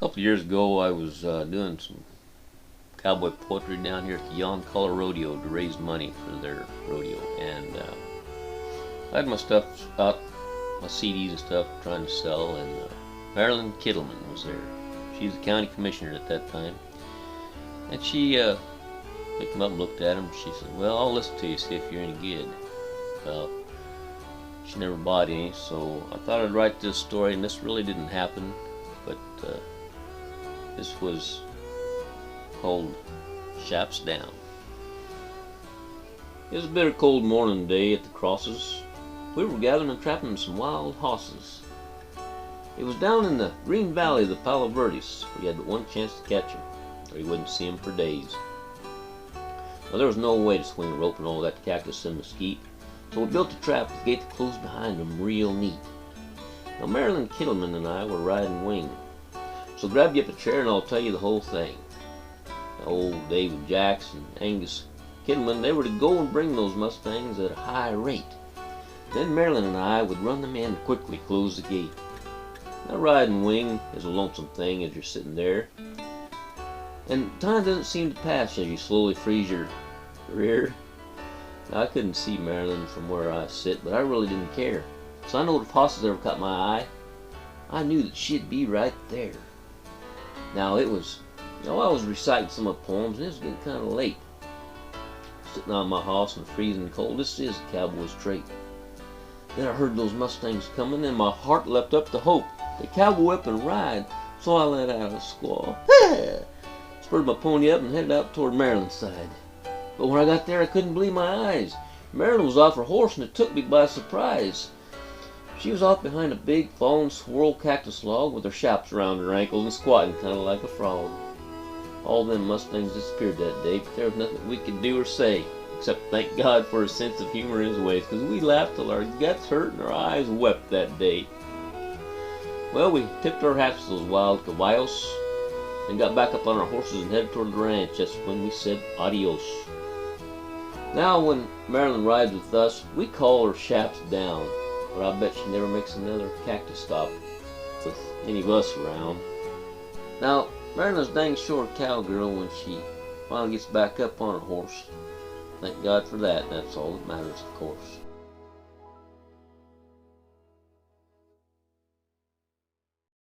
A couple years ago, I was doing some cowboy poetry down here at the Yon Color Rodeo to raise money for their rodeo, and I had my stuff out, my CDs and stuff, trying to sell, and Marilyn Kittleman was there. She's the county commissioner at that time, and she picked him up and looked at him. She said, "Well, I'll listen to you, see if you're any good." Well, she never bought any, so I thought I'd write this story, and this really didn't happen, but this was called Shaps Down. It was a bitter cold morning day at the crosses. We were gathering and trapping some wild hosses. It was down in the green valley of the Palo Verdes. We had but one chance to catch him, or you wouldn't see him for days. Well, there was no way to swing a rope and all that cactus and mesquite, so we built a trap with the gate closed behind him real neat. Now, Marilyn Kittleman and I were riding wing, so grab you up a chair and I'll tell you the whole thing. Now, old David Jacks and Angus Kittleman, they were to go and bring those Mustangs at a high rate. Then Marilyn and I would run them in and quickly close the gate. Now, riding wing is a lonesome thing as you're sitting there, and time doesn't seem to pass as you slowly freeze your rear. Now, I couldn't see Marilyn from where I sit, but I really didn't care. So I know if hosses ever caught my eye, I knew that she'd be right there. Now it was, I was reciting some of the poems, and it was getting kind of late. Sitting on my hoss in the freezing cold, this is a cowboy's trait. Then I heard those Mustangs coming, and my heart leapt up to hope. The cowboy up and ride, so I let out a squaw. Spurred my pony up and headed out toward Marilyn's side. But when I got there, I couldn't believe my eyes. Marilyn was off her horse, and it took me by surprise. She was off behind a big, fallen swirl cactus log with her shaps around her ankles and squatting kind of like a frog. All them Mustangs disappeared that day, but there was nothing we could do or say, except thank God for his sense of humor in his ways, because we laughed till our guts hurt and our eyes wept that day. Well, we tipped our hats to those wild caballos and got back up on our horses and headed toward the ranch. That's when we said adios. Now, when Marilyn rides with us, we call her Shaps Down, but I bet she never makes another cactus stop with any of us around. Now, Marilyn's dang sure a cowgirl when she finally gets back up on her horse. Thank God for that, that's all that matters, of course.